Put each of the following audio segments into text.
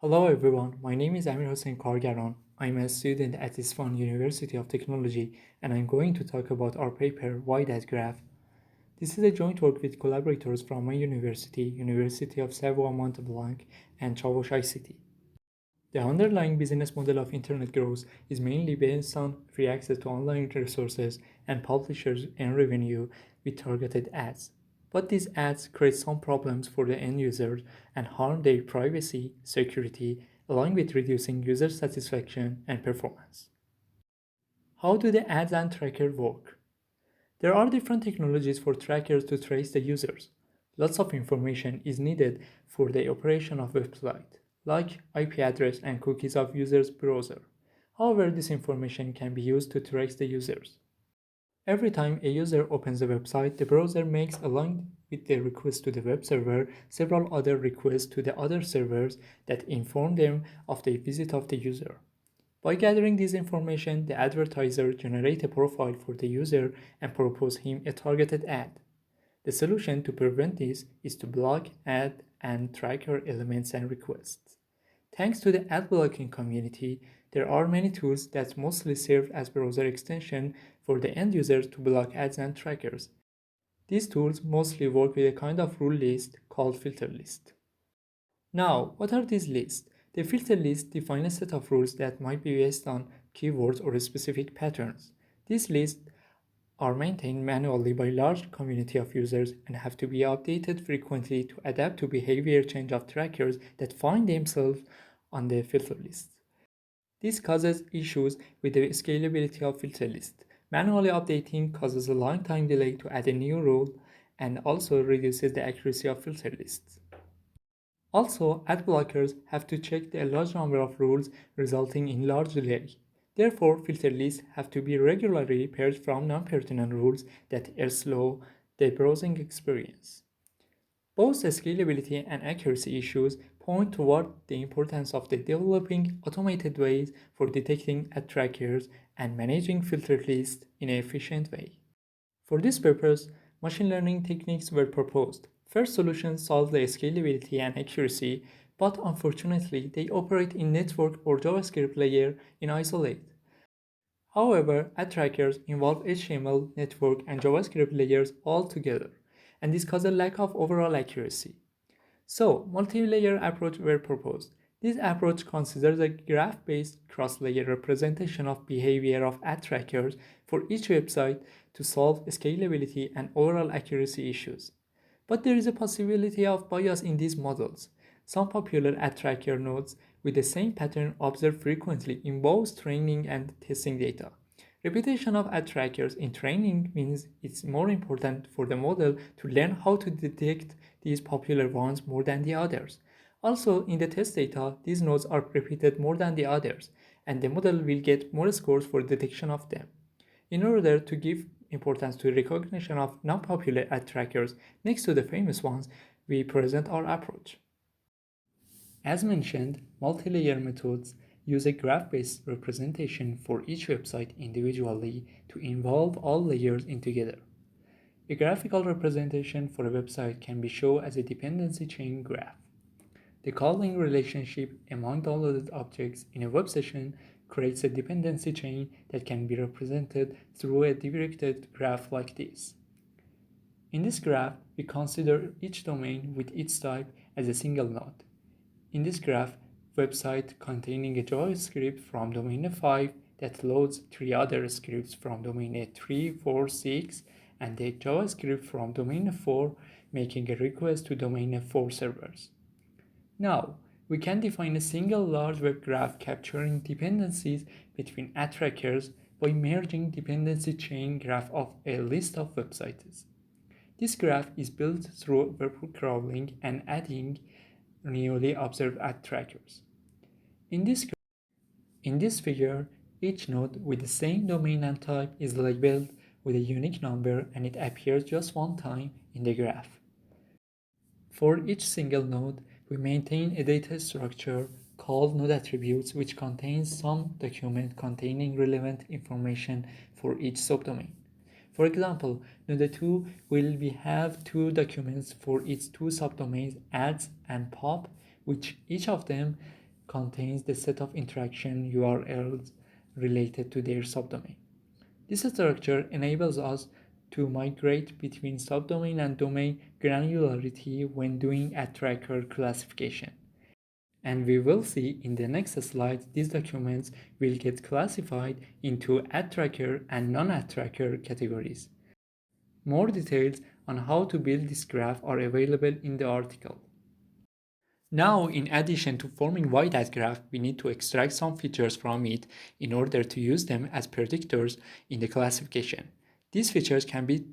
Hello everyone, my name is Amir Hossein Kargaran. I'm a student at Isfahan University of Technology and I'm going to talk about our paper Wide-AdGraph. This is a joint work with collaborators from my university, University of Savoie Mont Blanc and Chavosh City. The underlying business model of internet growth is mainly based on free access to online resources and publishers earn revenue with targeted ads. But these ads create some problems for the end users and harm their privacy, security, along with reducing user satisfaction and performance. How do the ads and tracker work? There are different technologies for trackers to trace the users. Lots of information is needed for the operation of website, like IP address and cookies of user's browser. However, this information can be used to trace the users. Every time a user opens a website, the browser makes, along with the request to the web server, several other requests to the other servers that inform them of the visit of the user. By gathering this information, the advertiser generates a profile for the user and propose him a targeted ad. The solution to prevent this is to block ad and tracker elements and requests. Thanks to the ad blocking community, there are many tools that mostly serve as browser extension for the end users to block ads and trackers. These tools mostly work with a kind of rule list called filter list. Now, what are these lists? The filter list define a set of rules that might be based on keywords or specific patterns. These lists are maintained manually by a large community of users and have to be updated frequently to adapt to behavior change of trackers that find themselves on the filter list. This causes issues with the scalability of filter list. Manually updating causes a long time delay to add a new rule and also reduces the accuracy of filter lists. Also, ad blockers have to check a large number of rules, resulting in large delay. Therefore, filter lists have to be regularly purged from non-pertinent rules that slow the browsing experience. Both scalability and accuracy issues point toward the importance of the developing automated ways for detecting ad trackers and managing filter lists in an efficient way. For this purpose, machine learning techniques were proposed. First solutions solve the scalability and accuracy, but unfortunately they operate in network or JavaScript layer in isolate. However, ad trackers involve HTML, network, and JavaScript layers all together, and this causes a lack of overall accuracy. So, multi-layer approach were proposed. This approach considers a graph-based cross-layer representation of behavior of ad trackers for each website to solve scalability and overall accuracy issues. But there is a possibility of bias in these models. Some popular ad tracker nodes with the same pattern observed frequently in both training and testing data. Repetition of ad trackers in training means it's more important for the model to learn how to detect these popular ones more than the others. Also, in the test data, these nodes are repeated more than the others, and the model will get more scores for detection of them. In order to give importance to recognition of non-popular ad trackers next to the famous ones, we present our approach. As mentioned, multi-layer methods use a graph-based representation for each website individually to involve all layers in together. A graphical representation for a website can be shown as a dependency chain graph. The calling relationship among downloaded objects in a web session creates a dependency chain that can be represented through a directed graph like this. In this graph, we consider each domain with its type as a single node. In this graph, website containing a JavaScript from domain 5 that loads three other scripts from domain 3, 4, 6, and a JavaScript from domain 4 making a request to domain 4 servers. Now, we can define a single large web graph capturing dependencies between ad trackers by merging dependency chain graph of a list of websites. This graph is built through web crawling and adding newly observed ad trackers. In this figure, each node with the same domain and type is labeled with a unique number and it appears just one time in the graph. For each single node, we maintain a data structure called node attributes which contains some document containing relevant information for each subdomain. For example, node 2 will have two documents for its two subdomains ads and pop, which each of them contains the set of interaction URLs related to their subdomain. This structure enables us to migrate between subdomain and domain granularity when doing ad tracker classification. And we will see in the next slide, these documents will get classified into ad tracker and non-ad tracker categories. More details on how to build this graph are available in the article. Now, in addition to forming Wide-AdGraph, we need to extract some features from it in order to use them as predictors in the classification. These features can be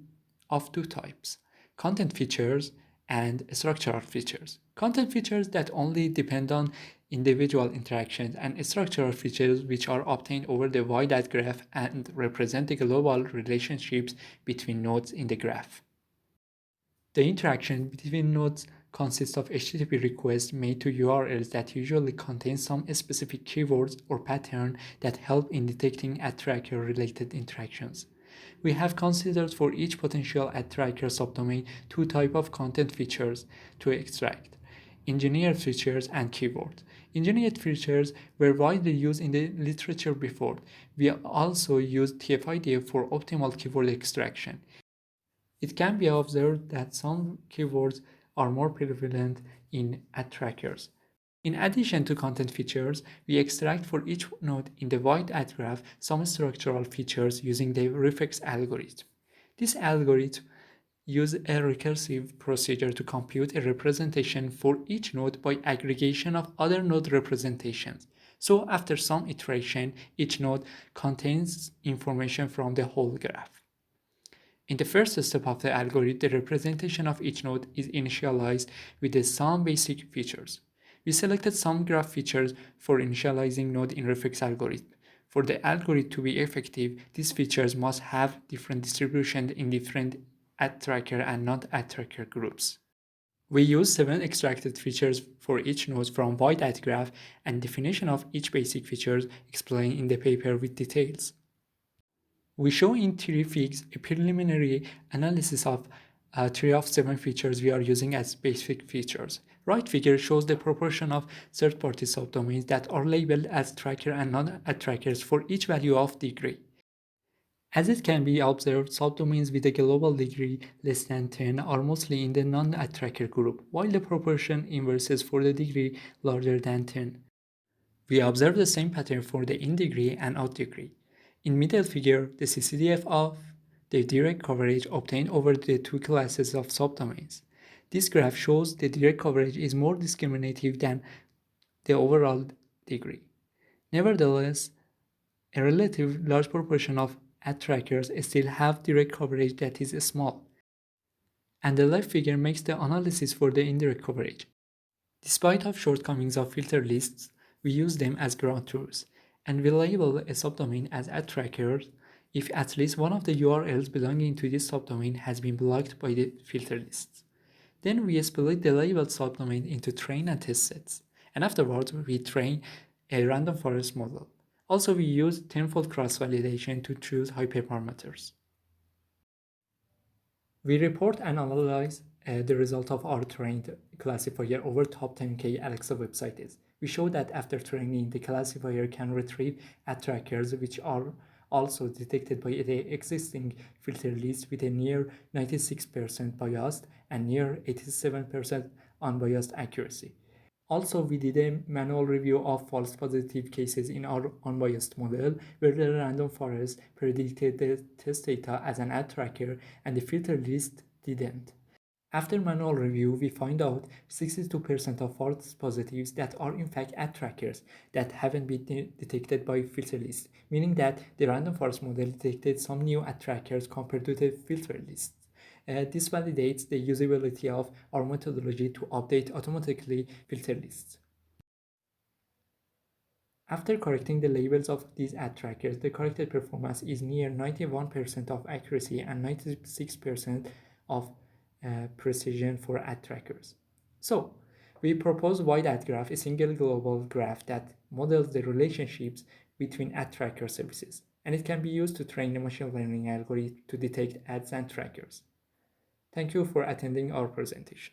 of two types: content features and structural features. Content features that only depend on individual interactions, and structural features which are obtained over the Wide-AdGraph and represent the global relationships between nodes in the graph. The interaction between nodes consists of HTTP requests made to URLs that usually contain some specific keywords or pattern that help in detecting ad tracker related interactions. We have considered for each potential ad tracker subdomain two types of content features to extract: engineered features and keywords. Engineered features were widely used in the literature before. We also use TF-IDF for optimal keyword extraction. It can be observed that some keywords are more prevalent in ad trackers. In addition to content features, we extract for each node in the Wide-AdGraph some structural features using the reflex algorithm. This algorithm uses a recursive procedure to compute a representation for each node by aggregation of other node representations. So after some iteration, each node contains information from the whole graph. In the first step of the algorithm, the representation of each node is initialized with some basic features. We selected some graph features for initializing node in reflex algorithm. For the algorithm to be effective, these features must have different distribution in different ad tracker and non-ad tracker groups. We use 7 extracted features for each node from Wide-AdGraph, and definition of each basic features explained in the paper with details. We show in 3 figs a preliminary analysis of 3 of 7 features we are using as basic features. Right figure shows the proportion of third-party subdomains that are labeled as tracker and non-ad trackers for each value of degree. As it can be observed, subdomains with a global degree less than 10 are mostly in the non-ad tracker group, while the proportion inverses for the degree larger than 10. We observe the same pattern for the in-degree and out-degree. In middle figure, the CCDF of the direct coverage obtained over the two classes of subdomains. This graph shows the direct coverage is more discriminative than the overall degree. Nevertheless, a relatively large proportion of ad trackers still have direct coverage that is small. And the left figure makes the analysis for the indirect coverage. Despite of shortcomings of filter lists, we use them as ground truths, and we label a subdomain as ad tracker if at least one of the URLs belonging to this subdomain has been blocked by the filter lists. Then we split the labeled subdomain into train and test sets, and afterwards we train a random forest model. Also, we use tenfold cross-validation to choose hyperparameters. We report and analyze the result of our trained classifier over top 10K Alexa websites. We show that after training, the classifier can retrieve ad trackers which are also detected by the existing filter list with a near 96% biased and near 87% unbiased accuracy. Also, we did a manual review of false positive cases in our unbiased model, where the random forest predicted the test data as an ad tracker and the filter list didn't. After manual review, we find out 62% of false positives that are in fact ad trackers that haven't been detected by filter list, meaning that the random forest model detected some new ad trackers compared to the filter list. This validates the usability of our methodology to update automatically filter lists. After correcting the labels of these ad trackers, the corrected performance is near 91% of accuracy and 96% of precision for ad trackers. So, we propose Wide-AdGraph, a single global graph that models the relationships between ad tracker services, and it can be used to train the machine learning algorithm to detect ads and trackers. Thank you for attending our presentation.